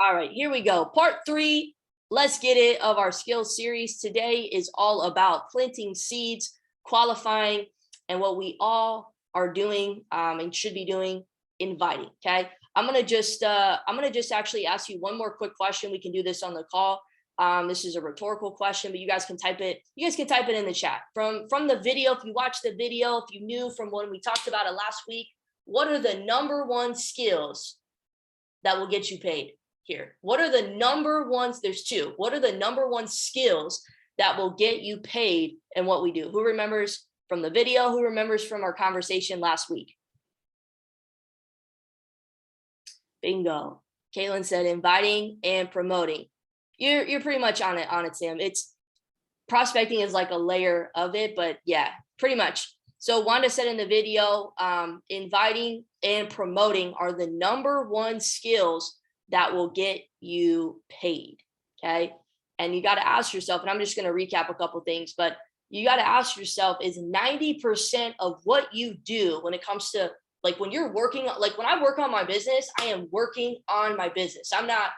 All right, here we go. Part 3, let's get it, of our skills series. Today is all about planting seeds, qualifying, and what we all are doing and should be doing, inviting. Okay. I'm gonna just actually ask you one more quick question. We can do this on the call. This is a rhetorical question, but you guys can type it. You guys can type it in the chat from the video. If you watched the video, if you knew from when we talked about it last week, what are the number one skills that will get you paid here? What are the number ones? There's two. What are the number one skills that will get you paid in what we do? Who remembers from the video? Who remembers from our conversation last week? Bingo. Caitlin said inviting and promoting. You're pretty much on it, Sam. It's prospecting is like a layer of it, but yeah, pretty much. So Wanda said in the video, inviting and promoting are the number one skills that will get you paid. Okay. And you got to ask yourself, and I'm just going to recap a couple things, but you got to ask yourself, is 90% of what you do when it comes to, like, when you're working, like when I work on my business, I am working on my business. I'm not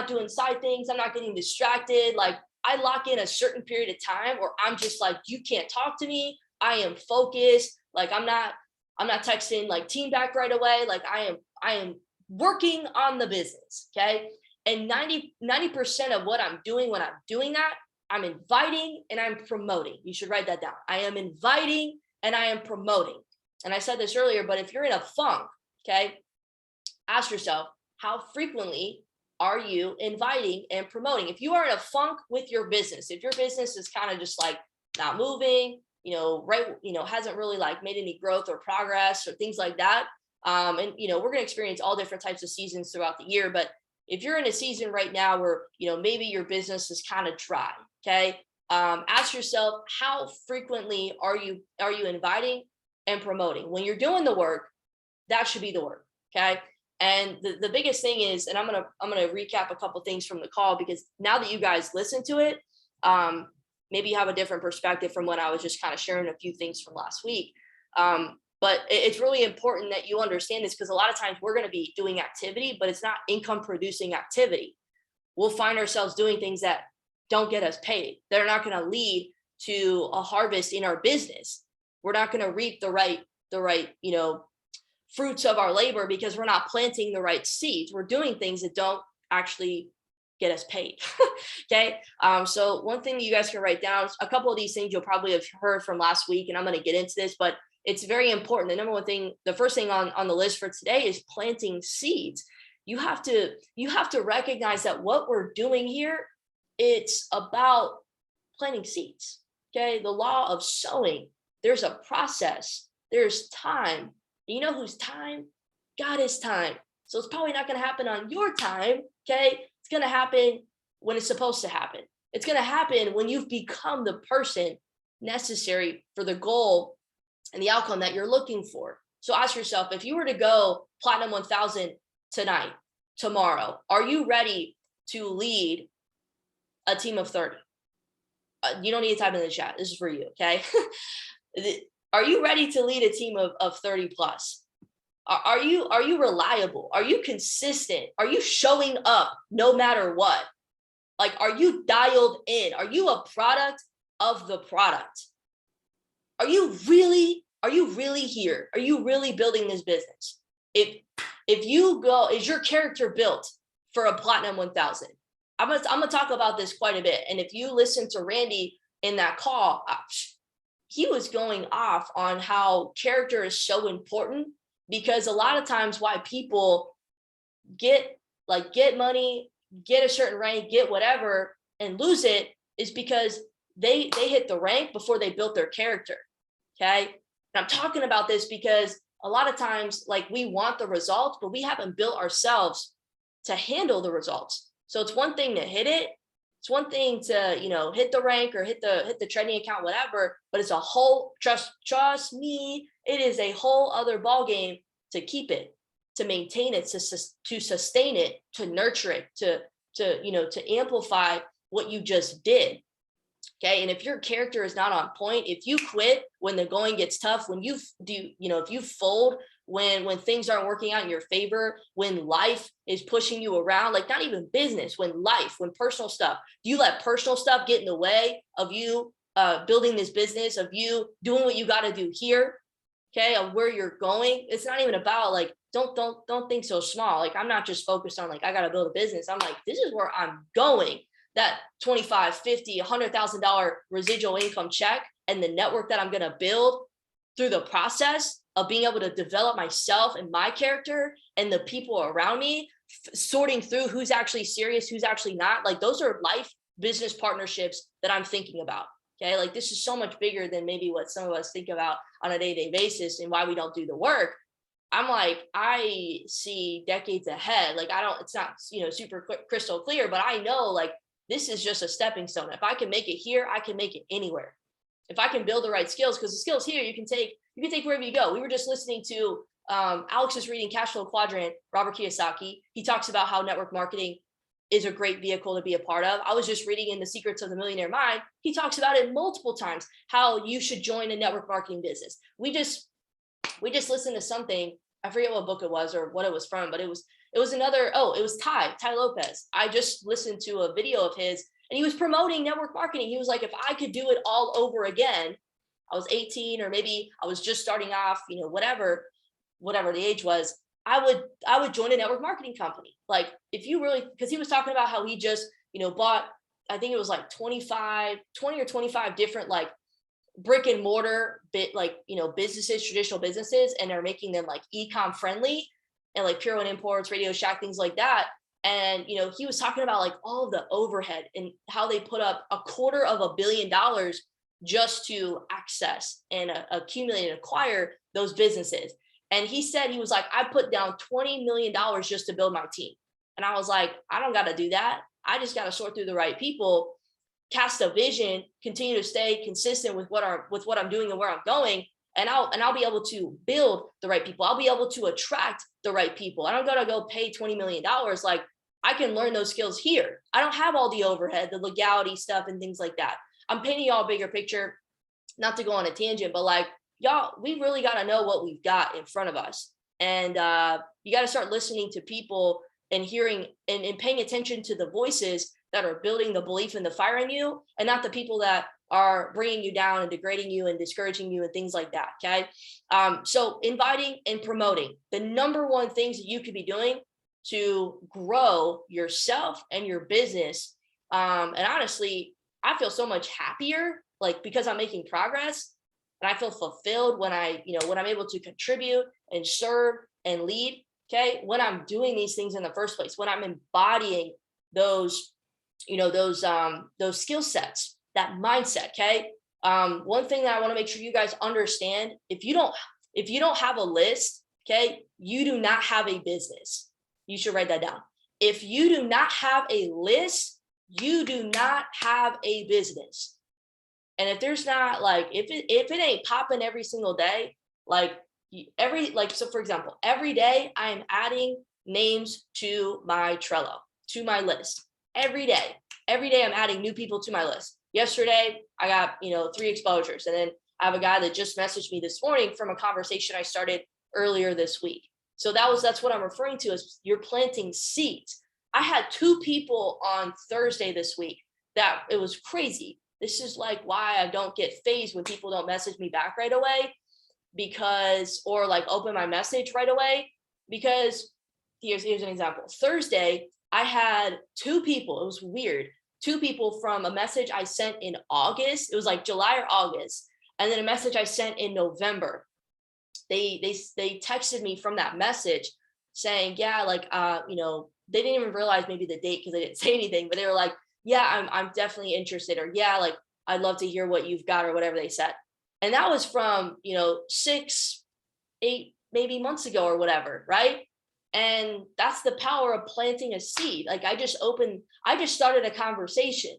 doing side things. I'm not getting distracted. Like, I lock in a certain period of time where I'm just like, you can't talk to me. I am focused. Like, I'm not texting like team back right away. Like, I am working on the business. Okay. And 90% of what I'm doing when I'm doing that, I'm inviting and I'm promoting. You should write that down. I am inviting and I am promoting. And I said this earlier, but if you're in a funk, okay, ask yourself, how frequently are you inviting and promoting? If you are in a funk with your business, if your business is kind of just like not moving, hasn't really like made any growth or progress or things like that. And we're going to experience all different types of seasons throughout the year. But if you're in a season right now where, maybe your business is kind of dry, okay, ask yourself, how frequently are you inviting and promoting? When you're doing the work, that should be the work. Okay. And the biggest thing is, and I'm gonna recap a couple things from the call, because now that you guys listen to it, maybe you have a different perspective from when I was just kind of sharing a few things from last week. But it's really important that you understand this, because a lot of times we're going to be doing activity, but it's not income producing activity. We'll find ourselves doing things that don't get us paid. They're not going to lead to a harvest in our business. We're not going to reap the right, fruits of our labor, because we're not planting the right seeds. We're doing things that don't actually get us paid. Okay. So one thing that you guys can write down, a couple of these things you'll probably have heard from last week, and I'm going to get into this, but it's very important. The number one thing, the first thing on the list for today is planting seeds. You have to recognize that what we're doing here, it's about planting seeds. Okay. The law of sowing, there's a process, there's time. You know whose time? God is time. So it's probably not going to happen on your time. Okay. It's going to happen when it's supposed to happen. It's going to happen when you've become the person necessary for the goal and the outcome that you're looking for. So ask yourself, if you were to go Platinum 1000 tonight, tomorrow, are you ready to lead a team of 30? You don't need to type in the chat. This is for you. Okay. Are you ready to lead a team of 30 plus? Are you reliable? Are you consistent? Are you showing up no matter what? Like, are you dialed in? Are you a product of the product? Are you really here? Are you really building this business? If you go, is your character built for a Platinum 1000? I'm gonna talk about this quite a bit. And if you listen to Randy in that call, he was going off on how character is so important, because a lot of times why people get money, get a certain rank, get whatever, and lose it is because they hit the rank before they built their character. Okay. And I'm talking about this because a lot of times, like, we want the results, but we haven't built ourselves to handle the results. So it's one thing to hit it. It's one thing to, hit the rank or hit the trending account, whatever, but it's a whole, trust me, it is a whole other ball game to keep it, to maintain it, to sustain it, to nurture it, to amplify what you just did. Okay. And if your character is not on point, if you quit when the going gets tough, when if you fold when things aren't working out in your favor, when life is pushing you around, like not even business, when personal stuff, do you let personal stuff get in the way of you building this business, of you doing what you got to do here, okay, of where you're going? It's not even about like, don't think so small. Like, I'm not just focused on like, I got to build a business. I'm like, this is where I'm going. That 25, 50, $100,000 residual income check and the network that I'm going to build through the process of being able to develop myself and my character and the people around me, sorting through who's actually serious, who's actually not. Like, those are life business partnerships that I'm thinking about. Okay. Like, this is so much bigger than maybe what some of us think about on a day-to-day basis and why we don't do the work. I'm like, I see decades ahead. Like, it's not, super crystal clear, but I know like this is just a stepping stone. If I can make it here, I can make it anywhere. If I can build the right skills, because the skills here you can take wherever you go. We were just listening to Alex is reading Cash Flow Quadrant, Robert Kiyosaki. He talks about how network marketing is a great vehicle to be a part of. I was just reading in The Secrets of the Millionaire Mind. He talks about it multiple times, how you should join a network marketing business. We just listened to something. I forget what book it was or what it was from, but it was another, it was Tai Lopez. I just listened to a video of his and he was promoting network marketing. He was like, if I could do it all over again, I was 18 or maybe I was just starting off, whatever the age was, I would join a network marketing company. Like, if you really, because he was talking about how he just, bought, I think it was like 20 or 25 different like brick and mortar businesses, traditional businesses, and they're making them like e-com friendly and like Pure One Imports, Radio Shack, things like that. And he was talking about like all of the overhead and how they put up $250 million just to access and accumulate and acquire those businesses. And he said, he was like, I put down $20 million just to build my team. And I was like, I don't got to do that. I just got to sort through the right people, cast a vision, continue to stay consistent with what I'm doing and where I'm going. And I'll be able to build the right people. I'll be able to attract the right people. I don't got to go pay $20 million. Like, I can learn those skills here. I don't have all the overhead, the legality stuff and things like that. I'm painting y'all a bigger picture, not to go on a tangent, but like, y'all, we really got to know what we've got in front of us. And you got to start listening to people and hearing and paying attention to the voices that are building the belief and the fire in you, and not the people that are bringing you down and degrading you and discouraging you and things like that. Okay. So inviting and promoting, the number one things that you could be doing to grow yourself and your business. And honestly, I feel so much happier, like, because I'm making progress, and I feel fulfilled when when I'm able to contribute and serve and lead. Okay. When I'm doing these things in the first place, when I'm embodying those skill sets, that mindset. Okay. One thing that I want to make sure you guys understand, if you don't have a list, okay, you do not have a business. You should write that down. If you do not have a list, you do not have a business. And if there's not, like, if it ain't popping every single day, so for example, every day I'm adding names to my Trello, to my list. Every day I'm adding new people to my list. Yesterday I got 3 exposures, and then I have a guy that just messaged me this morning from a conversation I started earlier this week. So that's what I'm referring to as you're planting seeds. I had 2 people on Thursday this week that it was crazy. This is like why I don't get phased when people don't message me back right away, or like open my message right away, because here's an example. Thursday, I had 2 people. It was weird. 2 people from a message I sent in August. It was like July or August. And then a message I sent in November. They texted me from that message saying, yeah, like, they didn't even realize maybe the date because they didn't say anything, but they were like, yeah, I'm definitely interested, or yeah, like, I'd love to hear what you've got, or whatever they said. And that was from, 6, 8, maybe months ago or whatever. Right. And that's the power of planting a seed. Like, I just started a conversation.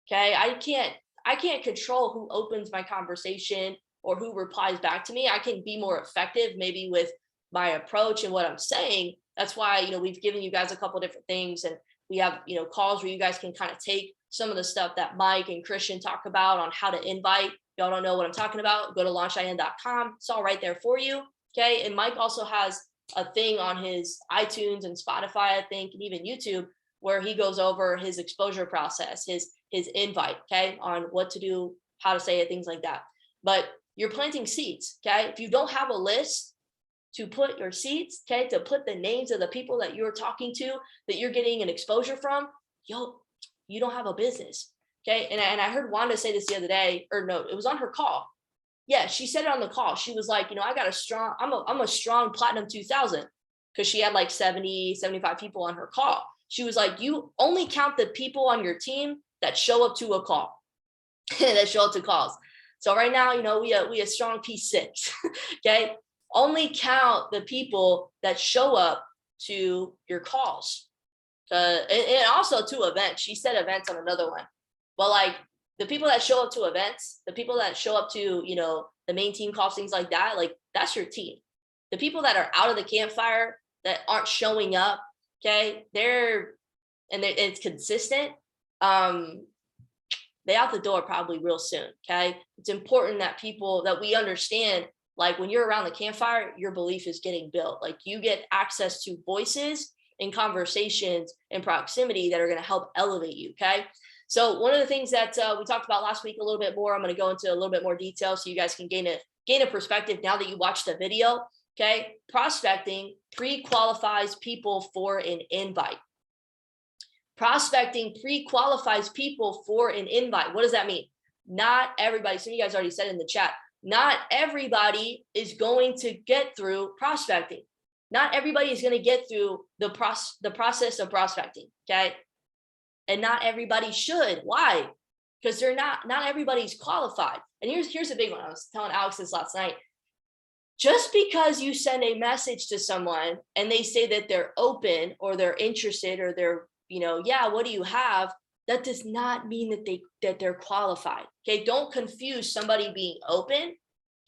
Okay. I can't control who opens my conversation or who replies back to me. I can be more effective maybe with my approach and what I'm saying. That's why, we've given you guys a couple different things, and we have, calls where you guys can kind of take some of the stuff that Mike and Christian talk about on how to invite. Y'all don't know what I'm talking about, go to launchIN.com. It's all right there for you. Okay. And Mike also has a thing on his iTunes and Spotify, I think, and even YouTube, where he goes over his exposure process, his invite, okay, on what to do, how to say it, things like that. But you're planting seeds, okay? If you don't have a list to put your seeds, okay, to put the names of the people that you're talking to, that you're getting an exposure from, you don't have a business, okay? And I heard Wanda say this the other day, or no, it was on her call. Yeah, she said it on the call. She was like, I got I'm a strong platinum 2000, because she had like 70, 75 people on her call. She was like, you only count the people on your team that show up to a call, that show up to calls. So right now, we a strong P6, okay? Only count the people that show up to your calls. And also to events. She said events on another one. But like the people that show up to events, the people that show up to, the main team calls, things like that, like that's your team. The people that are out of the campfire, that aren't showing up, okay, it's consistent. They out the door probably real soon, okay? It's important that we understand, like when you're around the campfire, your belief is getting built. Like you get access to voices and conversations and proximity that are going to help elevate you, okay? So one of the things that we talked about last week a little bit more, I'm going to go into a little bit more detail so you guys can gain a perspective now that you watched the video, okay? Prospecting pre-qualifies people for an invite. Prospecting pre-qualifies people for an invite. What does that mean? Not everybody, some of you guys already said in the chat, not everybody is going to get through prospecting. Not everybody is going to get through the process of prospecting, okay? And not everybody should. Why? Because not everybody's qualified. And here's a big one. I was telling Alex this last night. Just because you send a message to someone and they say that they're open or they're interested or they're, yeah, what do you have? That does not mean that they're qualified. Okay. Don't confuse somebody being open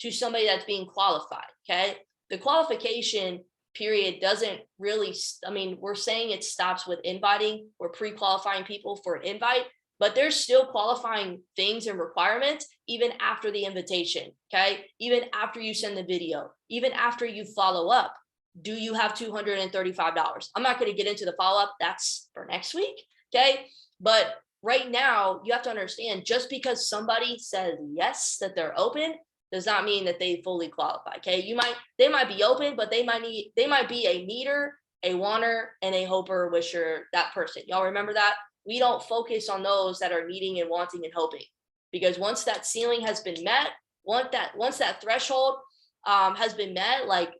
to somebody that's being qualified. Okay. The qualification period doesn't really, we're saying it stops with inviting or pre-qualifying people for an invite, but there's still qualifying things and requirements even after the invitation, okay? Even after you send the video, even after you follow up. Do you have $235? I'm not going to get into the follow-up. That's for next week, okay? But right now, you have to understand, just because somebody says yes, that they're open, does not mean that they fully qualify, okay? They might be open, but they might be a needer, a wanter, and a hoper, wisher, that person. Y'all remember that? We don't focus on those that are needing and wanting and hoping, because once that ceiling has been met, once that threshold has been met, like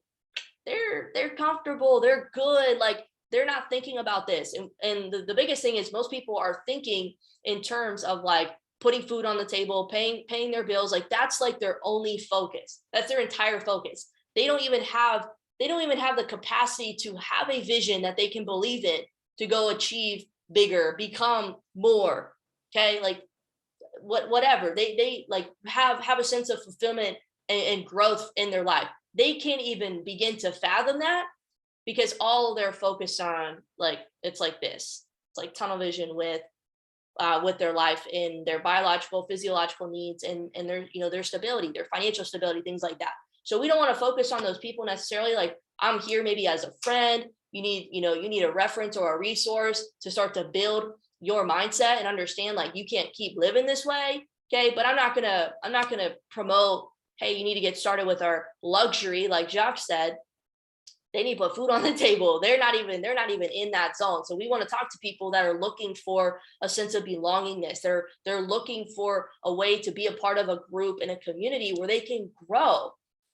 they're comfortable, they're good, like they're not thinking about this. And the biggest thing is most people are thinking in terms of like putting food on the table, paying their bills. Like that's like their only focus. That's their entire focus. They don't even have the capacity to have a vision that they can believe in to go achieve bigger, become more. Okay. Like whatever they like have a sense of fulfillment and growth in their life. They can't even begin to fathom that, because all they're focused on, like, it's like this. It's like tunnel vision with their life and their biological, physiological needs and their stability, their financial stability, things like that. So we don't want to focus on those people necessarily. Like I'm here maybe as a friend. You need a reference or a resource to start to build your mindset and understand, like, you can't keep living this way. Okay. But I'm not gonna promote, hey, you need to get started with our luxury. Like Jacques said, they need to put food on the table. They're not even in that zone. So we want to talk to people that are looking for a sense of belongingness. They're looking for a way to be a part of a group and a community where they can grow,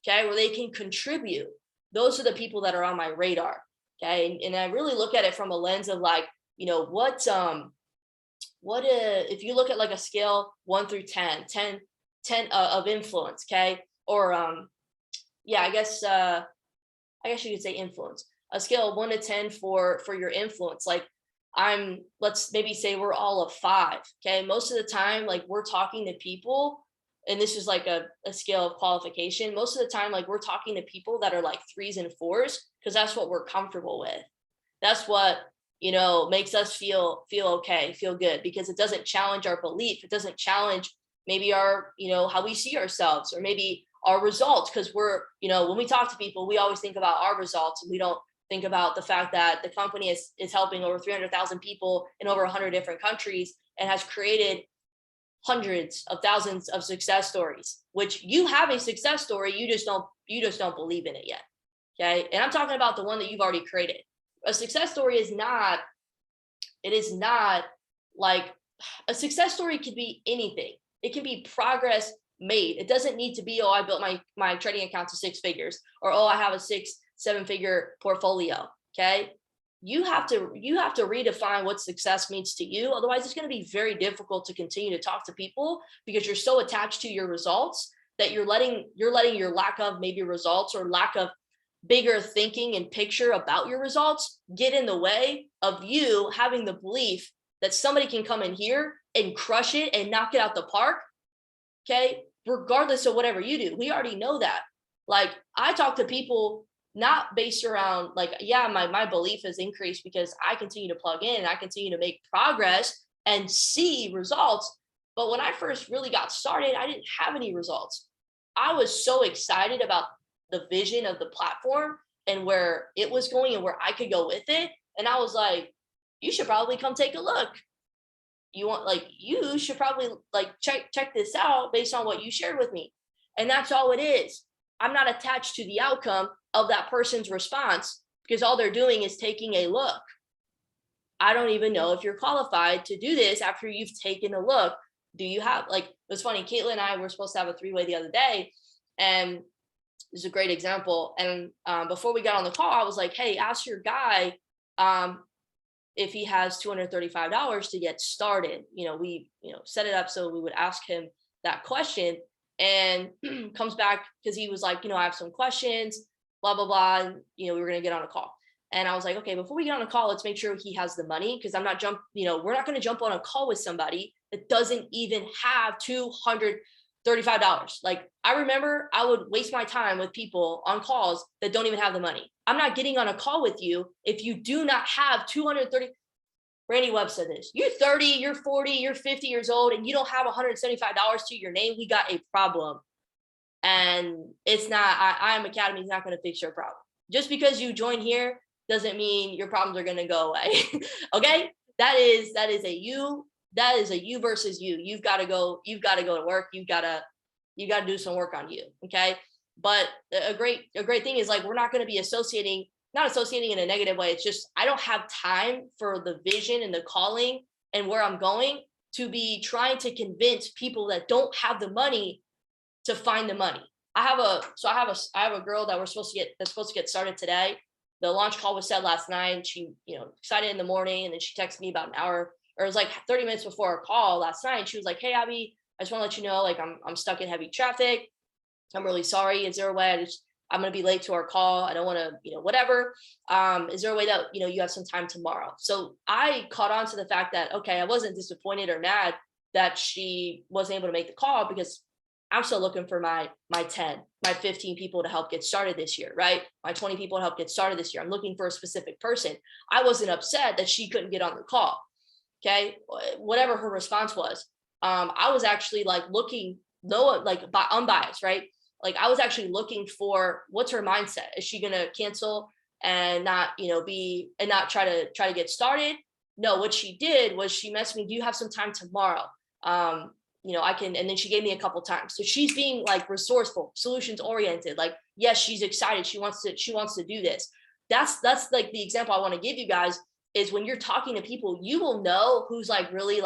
okay, where they can contribute. Those are the people that are on my radar. Okay. And I really look at it from a lens of like, if you look at like a scale 1 through 10 of influence, okay? Or I guess you could say influence. A scale of 1 to 10 for your influence. Like let's maybe say we're all a 5. Okay. Most of the time, like we're talking to people, and this is like a scale of qualification. Most of the time, like we're talking to people that are like 3s and 4s, because that's what we're comfortable with. That's what, makes us feel okay, feel good, because it doesn't challenge our belief. It doesn't challenge maybe our, how we see ourselves, or maybe our results, because we're, when we talk to people, we always think about our results, and we don't think about the fact that the company is helping over 300,000 people in over 100 different countries and has created hundreds of thousands of success stories, which you have a success story, you just don't believe in it yet. Okay. And I'm talking about the one that you've already created. A success story is not like, a success story could be anything. It can be progress made. It doesn't need to be, oh, I built my trading account to 6 figures, or, oh, I have a 6-7 figure portfolio. Okay. You have to redefine what success means to you. Otherwise, it's going to be very difficult to continue to talk to people, because you're so attached to your results that you're letting your lack of maybe results, or lack of bigger thinking and picture about your results, get in the way of you having the belief that somebody can come in here and crush it and knock it out the park. Okay. Regardless of whatever you do. We already know that. Like, I talk to people not based around like, yeah, my belief has increased because I continue to plug in and I continue to make progress and see results. But when I first really got started, I didn't have any results. I was so excited about the vision of the platform and where it was going and where I could go with it. And I was like, you should probably come take a look. You should probably check this out based on what you shared with me. And that's all it is. I'm not attached to the outcome of that person's response, because all they're doing is taking a look. I don't even know if you're qualified to do this after you've taken a look. Do you have, like, it was funny, Caitlin and I were supposed to have a 3-way the other day, and this is a great example. And before we got on the call, I was like, hey, ask your guy if he has $235 to get started. We set it up so we would ask him that question, and comes back because he was like, I have some questions, blah, blah, blah. And, we were going to get on a call. And I was like, okay, before we get on a call, let's make sure he has the money, because we're not going to jump on a call with somebody that doesn't even have $235. Like, I remember I would waste my time with people on calls that don't even have the money. I'm not getting on a call with you if you do not have 230. Randy Webb said this: you're 30, you're 40, you're 50 years old, and you don't have $175 to your name. We got a problem. And it's not, IM Academy is not going to fix your problem. Just because you join here doesn't mean your problems are going to go away. Okay. That is a you versus you. You've got to go to work. You've got to do some work on you. Okay. But a great thing is, like, we're not going to be not associating in a negative way. It's just, I don't have time for the vision and the calling and where I'm going to be trying to convince people that don't have the money to find the money. I have a girl that that's supposed to get started today. The launch call was set last night, and she, excited in the morning, and then she texted me about an hour, or it was like 30 minutes before our call last night. She was like, hey, Abby, I just want to let you know, like, I'm stuck in heavy traffic. I'm really sorry. Is there a way I'm going to be late to our call? I don't want to, whatever. Is there a way that, you have some time tomorrow? So I caught on to the fact that, okay, I wasn't disappointed or mad that she wasn't able to make the call, because I'm still looking for my 10, my 15 people to help get started this year, right? My 20 people to help get started this year. I'm looking for a specific person. I wasn't upset that she couldn't get on the call. Okay. Whatever her response was. I was actually looking, unbiased, right? Like, I was actually looking for, what's her mindset? Is she going to cancel and not, not try to get started? No, what she did was she messaged me, do you have some time tomorrow? I can, and then she gave me a couple times. So she's being resourceful, solutions oriented. Like, yes, she's excited. She wants to do this. That's like the example I want to give you guys, is when you're talking to people, you will know who's really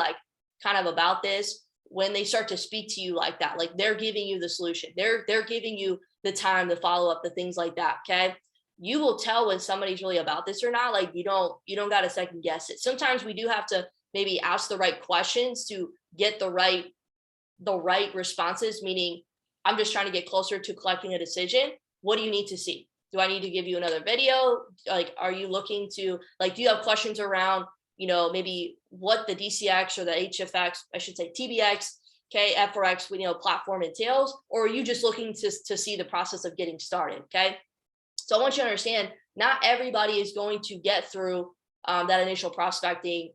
kind of about this when they start to speak to you like that. Like, they're giving you the solution. They're giving you the time, the follow up, the things like that. Okay. You will tell when somebody's really about this or not. Like, you don't got to second guess it. Sometimes we do have to maybe ask the right questions to get the right responses, meaning, I'm just trying to get closer to collecting a decision. What do you need to see? Do I need to give you another video? Like, are you looking to, do you have questions around, maybe what the DCX or the HFX, I should say TBX, okay, F4X, platform entails, or are you just looking to see the process of getting started? Okay. So I want you to understand, not everybody is going to get through that initial prospecting,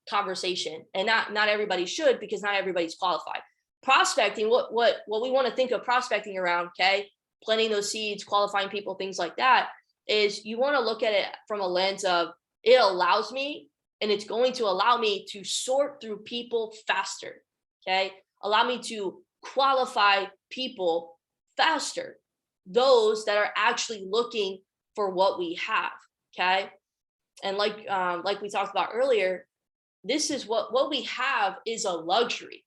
conversation, and not everybody should, because not everybody's qualified. prospecting, what we want to think of prospecting around, okay, planting those seeds, qualifying people, things like that, is you want to look at it from a lens of it allows me, and it's going to allow me to sort through people faster, okay? Allow me to qualify people faster, those that are actually looking for what we have, okay? And like we talked about earlier, this is what we have is a luxury.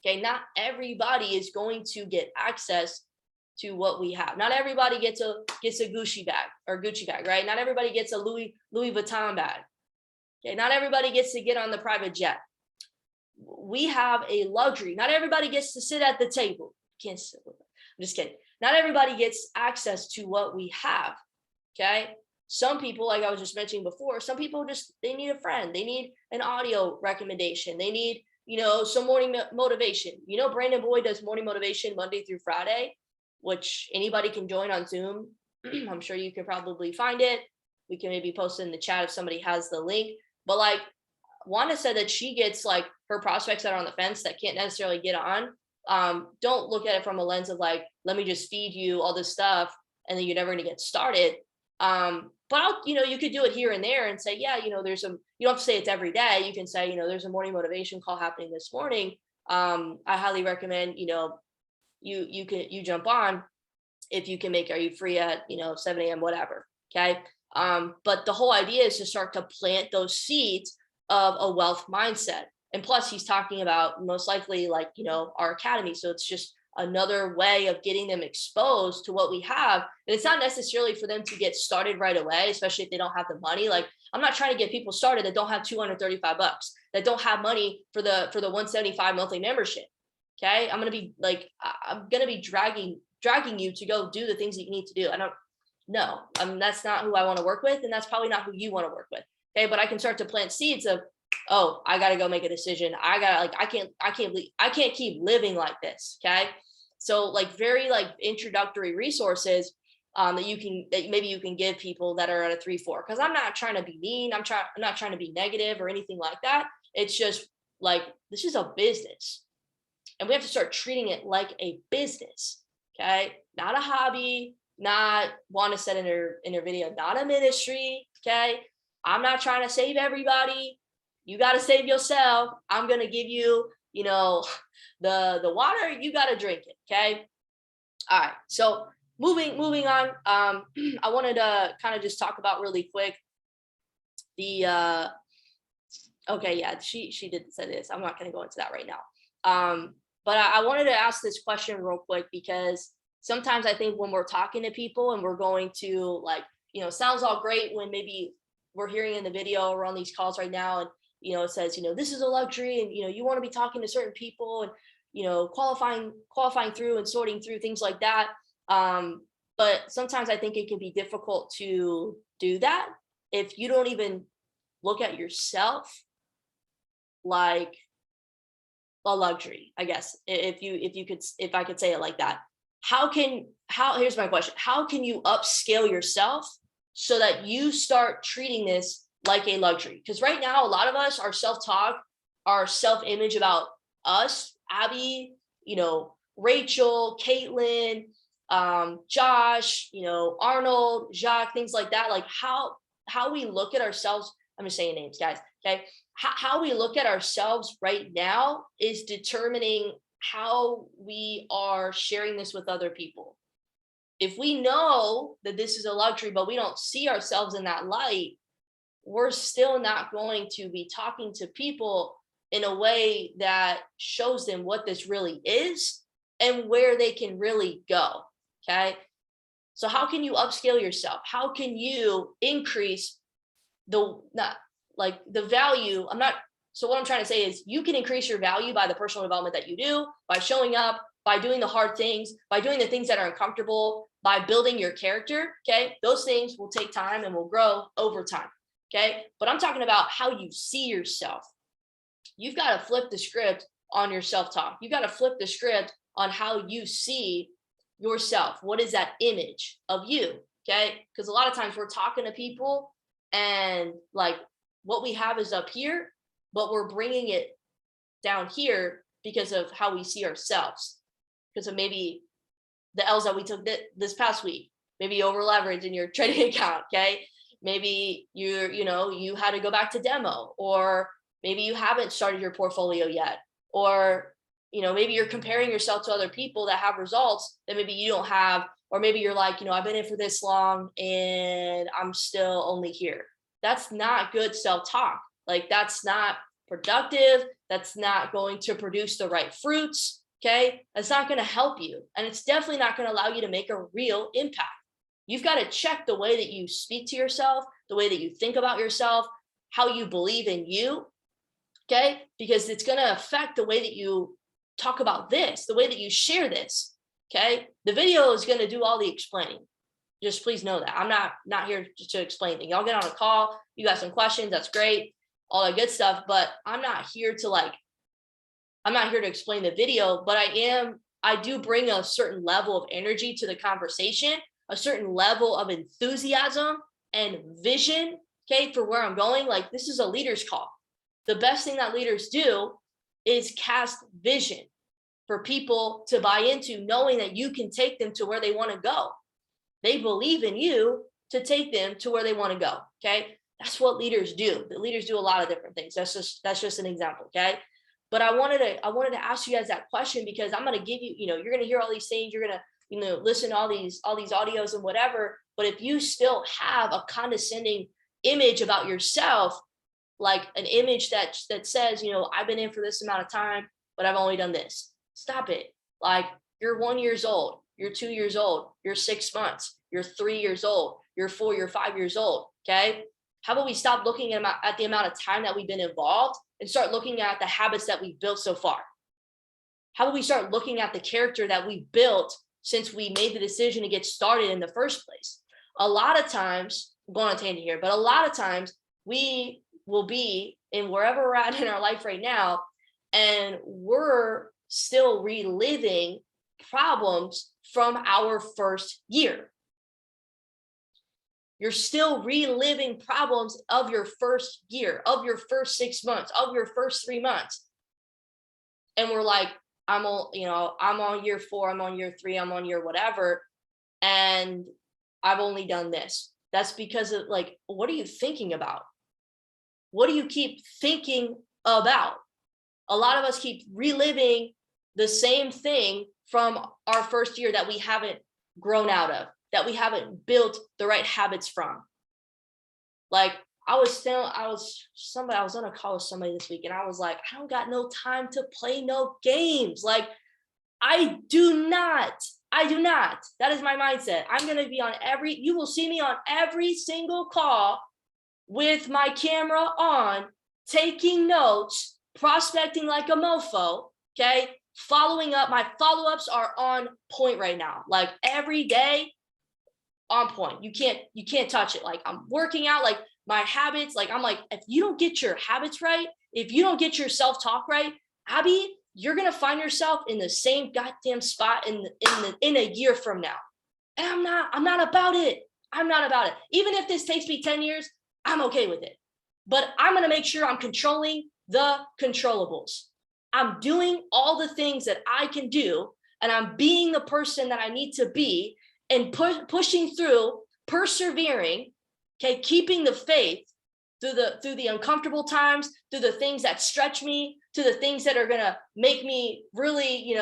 Okay, not everybody is going to get access to what we have. Not everybody gets a Gucci bag, right? Not everybody gets a Louis Vuitton bag. Okay, not everybody gets to get on the private jet. We have a luxury. Not everybody gets to sit at the table. Can't sit with them. I'm just kidding. Not everybody gets access to what we have. Okay. Some people, like I was just mentioning before, some people they need a friend. They need an audio recommendation. They need, some morning motivation. Brandon Boyd does morning motivation Monday through Friday, which anybody can join on Zoom. I'm sure you can probably find it. We can maybe post it in the chat if somebody has the link. But like Wanda said that she gets like her prospects that are on the fence that can't necessarily get on. Don't look at it from a lens of like, let me just feed you all this stuff and then you're never going to get started. But you could do it here and there and say, yeah, there's you don't have to say it's every day. You can say, there's a morning motivation call happening this morning. I highly recommend, you jump on if you can are you free at, 7 a.m., whatever. Okay. But the whole idea is to start to plant those seeds of a wealth mindset. And plus he's talking about most likely like, our academy. So it's just another way of getting them exposed to what we have. And it's not necessarily for them to get started right away, especially if they don't have the money. Like I'm not trying to get people started that don't have $235, that don't have money for the 175 monthly membership. Okay. I'm going to be dragging you to go do the things that you need to do. That's not who I want to work with. And that's probably not who you want to work with. Okay. But I can start to plant seeds of, oh, I got to go make a decision. I can't keep living like this. Okay. So like very like introductory resources that maybe you can give people that are at a 3-4, because I'm not trying to be mean. I'm not trying to be negative or anything like that. It's just like, this is a business and we have to start treating it like a business. Okay. Not a hobby, not Wanda said in her video, not a ministry. Okay. I'm not trying to save everybody. You got to save yourself. I'm going to give you, the water, you got to drink it. Okay. All right. So moving on. I wanted to kind of just talk about really quick okay. Yeah, she did say this. I'm not going to go into that right now. But I wanted to ask this question real quick, because sometimes I think when we're talking to people and we're going to like, sounds all great when maybe we're hearing in the video or on these calls right now. And, it says, this is a luxury and, you want to be talking to certain people and, qualifying through and sorting through things like that. But sometimes I think it can be difficult to do that if you don't even look at yourself like a luxury, I guess, if I could say it like that. Here's my question. How can you upscale yourself so that you start treating this like a luxury? Because right now, a lot of us, our self-talk, our self-image about us, Abby, Rachel, Caitlin, Josh, Arnold, Jacques, things like that. Like how we look at ourselves. I'm just saying names, guys. Okay. How we look at ourselves right now is determining how we are sharing this with other people. If we know that this is a luxury, but we don't see ourselves in that light, we're still not going to be talking to people in a way that shows them what this really is and where they can really go. Okay. So how can you upscale yourself? How can you increase the value? So what I'm trying to say is you can increase your value by the personal development that you do, by showing up, by doing the hard things, by doing the things that are uncomfortable, by building your character. Okay. Those things will take time and will grow over time. Okay. But I'm talking about how you see yourself. You've got to flip the script on your self-talk. You've got to flip the script on how you see yourself. What is that image of you? Okay. Because a lot of times we're talking to people and like what we have is up here, but we're bringing it down here because of how we see ourselves, because of maybe the L's that we took this past week. Maybe you over leveraged in your trading account. Okay. Maybe you had to go back to demo, or maybe you haven't started your portfolio yet, or maybe you're comparing yourself to other people that have results that maybe you don't have, or maybe you're like, I've been in for this long and I'm still only here. That's not good self-talk. Like, that's not productive. That's not going to produce the right fruits. Okay. That's not going to help you. And it's definitely not going to allow you to make a real impact. You've got to check the way that you speak to yourself, the way that you think about yourself, how you believe in you. Okay. Because it's going to affect the way that you talk about this, the way that you share this. Okay. The video is going to do all the explaining. Just please know that I'm not here to explain things. Y'all get on a call. You got some questions. That's great. All that good stuff. But I'm not here to explain the video, but I do bring a certain level of energy to the conversation, a certain level of enthusiasm and vision. Okay. For where I'm going. Like, this is a leader's call. The best thing that leaders do is cast vision for people to buy into, knowing that you can take them to where they want to go. They believe in you to take them to where they want to go. Okay. That's what leaders do. The leaders do a lot of different things. That's just an example. Okay. But I wanted to ask you guys that question, because I'm going to give you, you're going to hear all these things. You're going to, listen to all these audios and whatever. But if you still have a condescending image about yourself, like an image that says, I've been in for this amount of time, but I've only done this. Stop it. Like, you're 1 year old. You're 2 years old. You're 6 months. You're 3 years old. You're 4, you're 5 years old. Okay. How about we stop looking at the amount of time that we've been involved and start looking at the habits that we've built so far? How about we start looking at the character that we built since we made the decision to get started in the first place? A lot of times, I'm going on a tangent here, but a lot of times we will be in wherever we're at in our life right now, and we're still reliving problems from our first year. You're still reliving problems of your first year, of your first 6 months, of your first 3 months. And we're like, I'm on year 4, I'm on year 3, I'm on year whatever, and I've only done this. That's because of, like, what are you thinking about? What do you keep thinking about? A lot of us keep reliving the same thing from our first year that we haven't grown out of, that we haven't built the right habits from. Like, I was on a call with somebody this week, and I was like, I don't got no time to play no games. Like, I do not. That is my mindset. I'm going to be you will see me on every single call with my camera on, taking notes, prospecting like a mofo. Okay. Following up. My follow-ups are on point right now. Like, every day on point. You can't touch it. Like, I'm working out, like, my habits. Like, I'm like, if you don't get your habits right, if you don't get your self-talk right, Abby, you're going to find yourself in the same goddamn spot in a year from now. And I'm not about it. I'm not about it. Even if this takes me 10 years, I'm okay with it. But I'm going to make sure I'm controlling the controllables. I'm doing all the things that I can do, and I'm being the person that I need to be, and pushing through, persevering, okay, keeping the faith through the uncomfortable times, through the things that stretch me, to the things that are going to make me really,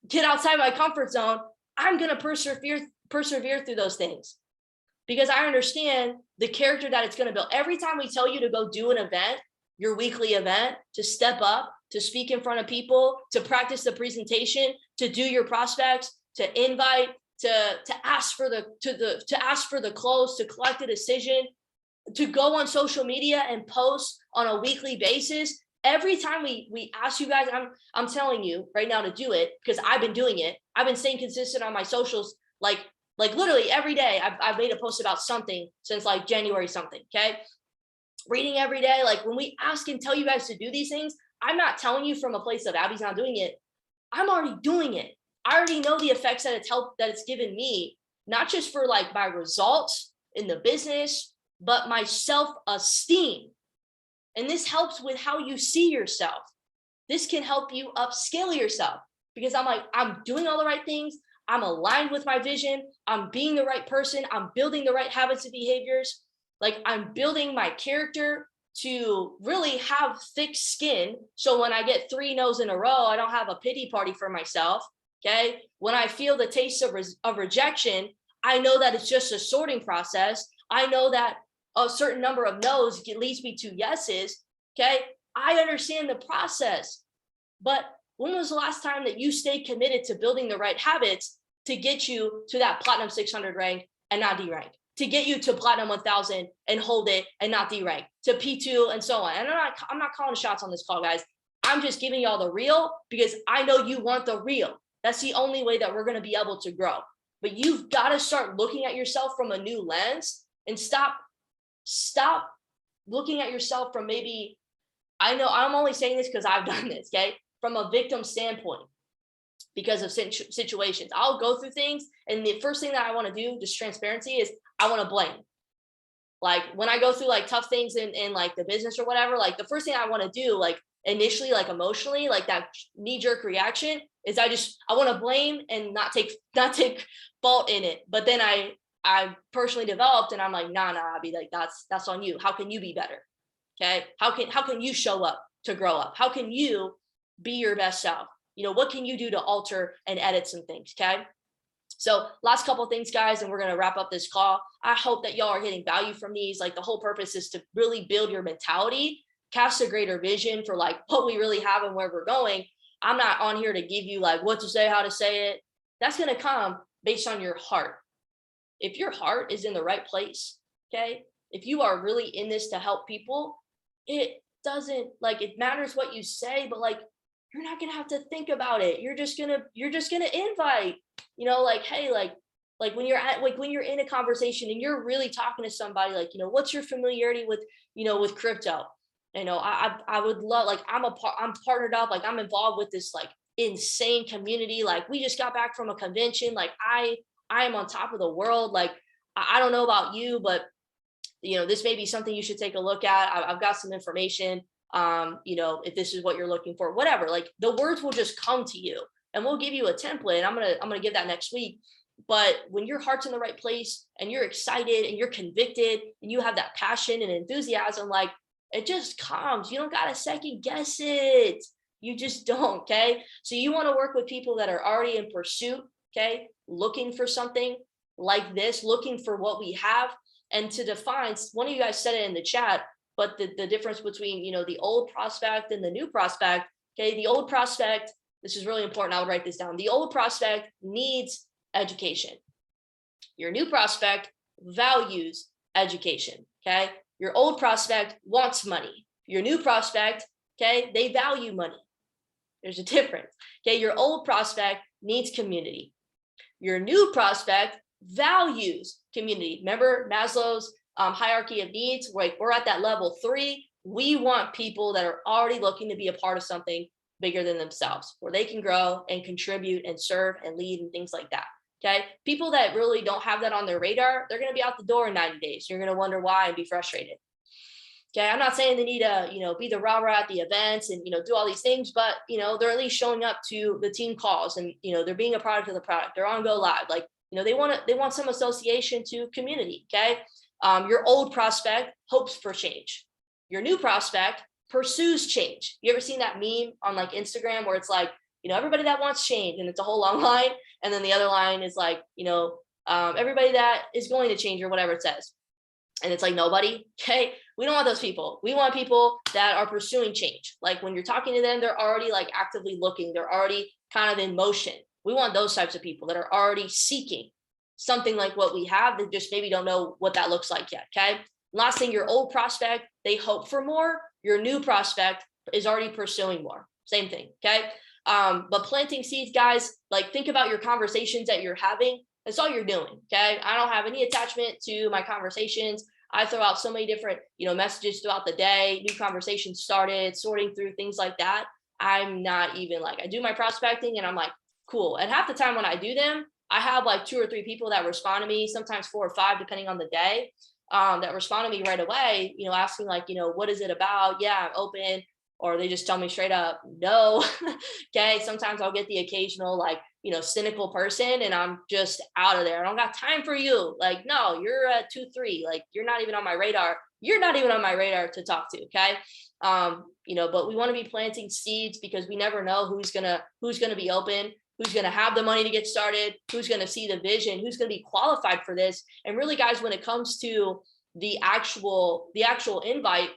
get outside my comfort zone. I'm going to persevere through those things, because I understand the character that it's going to build. Every time we tell you to go do an event, your weekly event, to step up, to speak in front of people, to practice the presentation, to do your prospects, to invite, to ask for the close, to collect a decision, to go on social media and post on a weekly basis. Every time we ask you guys, I'm telling you right now to do it, because I've been doing it. I've been staying consistent on my socials, like literally every day. I've made a post about something since like January something. Okay. Reading every day. Like, when we ask and tell you guys to do these things, I'm not telling you from a place of Abby's not doing it. I'm already doing it. I already know the effects that it's given me, not just for like my results in the business, but my self-esteem. And this helps with how you see yourself. this can help you upscale yourself, because I'm like, I'm doing all the right things. I'm aligned with my vision. I'm being the right person. I'm building the right habits and behaviors. Like, I'm building my character to really have thick skin. So when I get 3 no's in a row, I don't have a pity party for myself. Okay. When I feel the taste of rejection, I know that it's just a sorting process. I know that a certain number of no's leads me to yeses. Okay. I understand the process. But when was the last time that you stayed committed to building the right habits to get you to that platinum 600 rank and not D rank, to get you to platinum 1000 and hold it and not D rank, to P2 and so on? And I'm not calling shots on this call, guys. I'm just giving y'all the real, because I know you want the real. That's the only way that we're going to be able to grow. But you've got to start looking at yourself from a new lens, and stop looking at yourself from, maybe, I know I'm only saying this because I've done this, okay, from a victim standpoint because of situations. I'll go through things, and the first thing that I want to do, just transparency, is I want to blame. Like, when I go through like tough things in like the business or whatever, like the first thing I want to do, like initially, like emotionally, like that knee-jerk reaction, is I want to blame and not take fault in it. But then I personally developed, and I'm like, nah, I'll be like, that's on you. How can you be better? Okay. How can you show up to grow up? How can you be your best self? What can you do to alter and edit some things? Okay. So last couple of things, guys, and we're going to wrap up this call. I hope that y'all are getting value from these. Like, the whole purpose is to really build your mentality, cast a greater vision for like what we really have and where we're going. I'm not on here to give you like what to say, how to say it. That's going to come based on your heart. If your heart is in the right place, okay, if you are really in this to help people, it doesn't, like, it matters what you say, but like, you're not gonna have to think about it. You're just gonna invite, like, hey, like when you're in a conversation and you're really talking to somebody, like, what's your familiarity with, with crypto? I would love, like, I'm partnered up, like, I'm involved with this like insane community. Like, we just got back from a convention. Like, I am on top of the world. Like, I don't know about you, but this may be something you should take a look at. I've got some information. If this is what you're looking for, whatever, like, the words will just come to you, and we'll give you a template. I'm going to give that next week. But when your heart's in the right place and you're excited and you're convicted and you have that passion and enthusiasm, like, it just comes. You don't got to second guess it. You just don't. Okay. So you want to work with people that are already in pursuit. Okay. Looking for something like this, looking for what we have. And to define, one of you guys said it in the chat, but the difference between, the old prospect and the new prospect. Okay. The old prospect, this is really important. I'll write this down. The old prospect needs education. Your new prospect values education. Okay. Your old prospect wants money. Your new prospect, okay, they value money. There's a difference. Okay. Your old prospect needs community. Your new prospect values community. Remember Maslow's hierarchy of needs? We're at that level 3. We want people that are already looking to be a part of something bigger than themselves, where they can grow and contribute and serve and lead and things like that. Okay. People that really don't have that on their radar, they're going to be out the door in 90 days. You're going to wonder why and be frustrated. Okay. I'm not saying they need to, be the rah-rah at the events and, do all these things, but, they're at least showing up to the team calls and, they're being a product of the product. They're on Go Live. Like, they want some association to community. Okay. Your old prospect hopes for change. Your new prospect pursues change. You ever seen that meme on like Instagram where it's like, everybody that wants change, and it's a whole long line. And then the other line is like, everybody that is going to change, or whatever it says. And it's like, nobody. Okay. We don't want those people. We want people that are pursuing change. Like, when you're talking to them, they're already like actively looking. They're already kind of in motion. We want those types of people that are already seeking something like what we have, that just maybe don't know what that looks like yet. Okay. Last thing, your old prospect, they hope for more. Your new prospect is already pursuing more. Same thing. Okay. But planting seeds, guys, like, think about your conversations that you're having. That's all you're doing. Okay. I don't have any attachment to my conversations. I throw out so many different, messages throughout the day, new conversations started, sorting through things like that. I'm not even like, I do my prospecting and I'm like, cool. And half the time when I do them, I have like 2 or 3 people that respond to me, sometimes 4 or 5, depending on the day, that respond to me right away, asking like, what is it about? Yeah, I'm open. or they just tell me straight up, no. Okay. Sometimes I'll get the occasional, like, cynical person, and I'm just out of there. I don't got time for you. Like, no, you're at 2-3. Like, you're not even on my radar. You're not even on my radar to talk to. Okay. But we want to be planting seeds because we never know who's gonna be open, who's going to have the money to get started, who's going to see the vision, who's going to be qualified for this. And really, guys, when it comes to the actual invite,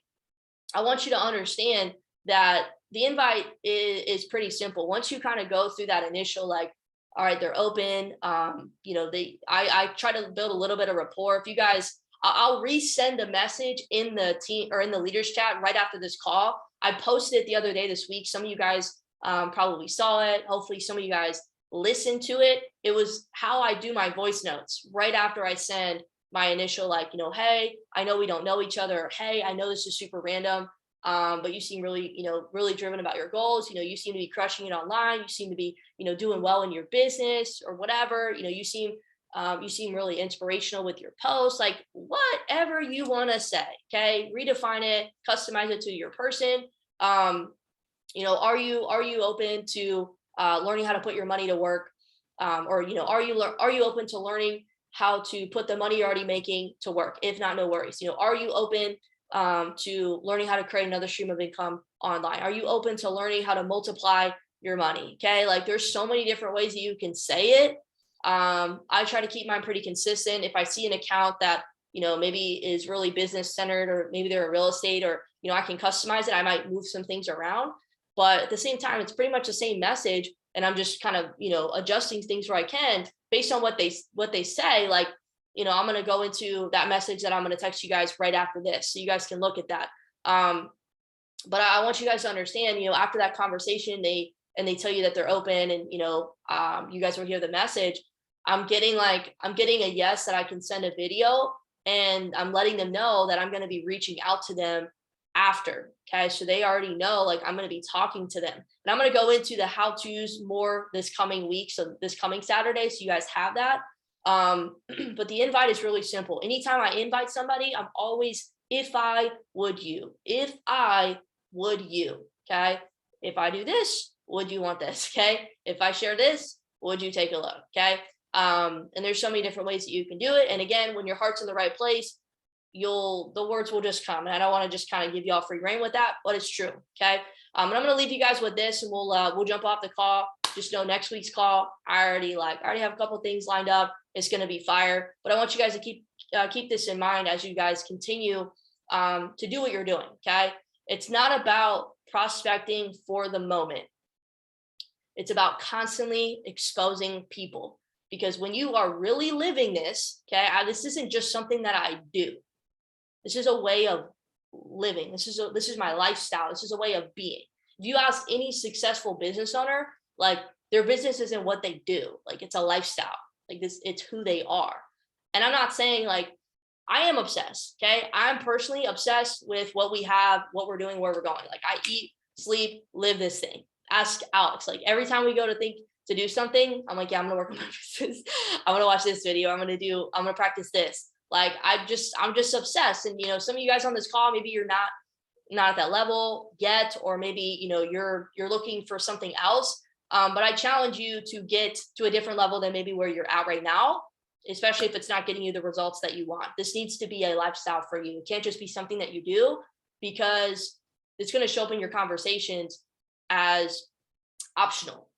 I want you to understand that the invite is pretty simple. Once you kind of go through that initial, like, all right, they're open. I try to build a little bit of rapport. If you guys, I'll resend a message in the team or in the leaders chat right after this call. I posted it the other day this week. Some of you guys probably saw it. Hopefully some of you guys listened to it. It was how I do my voice notes right after I send my initial, like, hey, I know we don't know each other. Or, hey, I know this is super random, but you seem really, really driven about your goals. You seem to be crushing it online. You seem to be, doing well in your business or whatever. You seem really inspirational with your posts, like whatever you want to say. Okay. Redefine it, customize it to your person. Are you open to learning how to put your money to work? Or are you open to learning how to put the money you're already making to work? If not, no worries. Are you open to learning how to create another stream of income online? Are you open to learning how to multiply your money? Okay. Like, there's so many different ways that you can say it. I try to keep mine pretty consistent. If I see an account that, maybe is really business centered, or maybe they're a real estate, or, I can customize it, I might move some things around. But at the same time, it's pretty much the same message. And I'm just kind of, adjusting things where I can based on what they say. Like, I'm going to go into that message that I'm going to text you guys right after this, so you guys can look at that. But I want you guys to understand, after that conversation, they tell you that they're open, and, you guys will hear the message. I'm getting a yes that I can send a video, and I'm letting them know that I'm going to be reaching out to them after. Okay. So they already know, like, I'm going to be talking to them, and I'm going to go into the how-tos more this coming week. So this coming Saturday. So you guys have that. But the invite is really simple. Anytime I invite somebody, I'm always, if I would you, okay. If I do this, would you want this? Okay. If I share this, would you take a look? Okay. And there's so many different ways that you can do it. And again, when your heart's in the right place, the words will just come. And I don't want to just kind of give you all free reign with that, but it's true. Okay. And I'm going to leave you guys with this, and we'll jump off the call. Just know next week's call, I already have a couple of things lined up. It's going to be fire, but I want you guys to keep this in mind as you guys continue to do what you're doing. Okay. It's not about prospecting for the moment. It's about constantly exposing people, because when you are really living this, okay, this isn't just something that I do. This is a way of living. This is my lifestyle. This is a way of being. If you ask any successful business owner, like, their business isn't what they do. Like, it's a lifestyle. Like, it's who they are. And I'm not saying, like, I am obsessed. Okay. I'm personally obsessed with what we have, what we're doing, where we're going. Like, I eat, sleep, live this thing. Ask Alex. Like, every time we go to do something, I'm like, yeah, I'm going to work on my business. I'm going to watch this video. I'm going to practice this. Like, I'm just obsessed. And, some of you guys on this call, maybe you're not at that level yet, or maybe, you're looking for something else. But I challenge you to get to a different level than maybe where you're at right now, especially if it's not getting you the results that you want. This needs to be a lifestyle for you. It can't just be something that you do, because it's going to show up in your conversations as optional.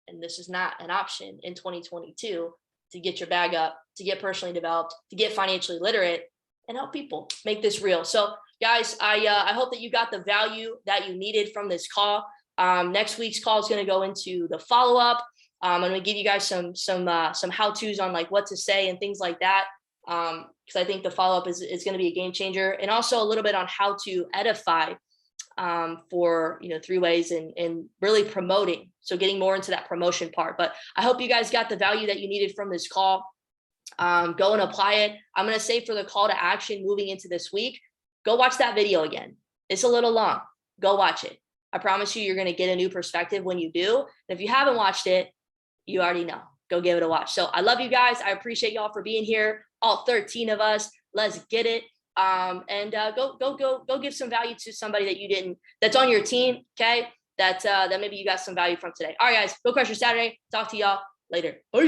And this is not an option in 2022 to get your bag up, to get personally developed, to get financially literate, and help people make this real. So guys, I hope that you got the value that you needed from this call. Next week's call is going to go into the follow-up. I'm going to give you guys some how-tos on, like, what to say and things like that. Because I think the follow-up is going to be a game changer, and also a little bit on how to edify for 3 ways and really promoting. So getting more into that promotion part. But I hope you guys got the value that you needed from this call. Go and apply it. I'm going to say, for the call to action moving into this week, go watch that video again. It's a little long. Go watch it. I promise you, you're going to get a new perspective when you do. And if you haven't watched it, you already know. Go give it a watch. So I love you guys. I appreciate y'all for being here. All 13 of us. Let's get it. Go give some value to somebody that you didn't, that's on your team. Okay. That maybe you got some value from today. All right, guys, go crush your Saturday. Talk to y'all later. Peace.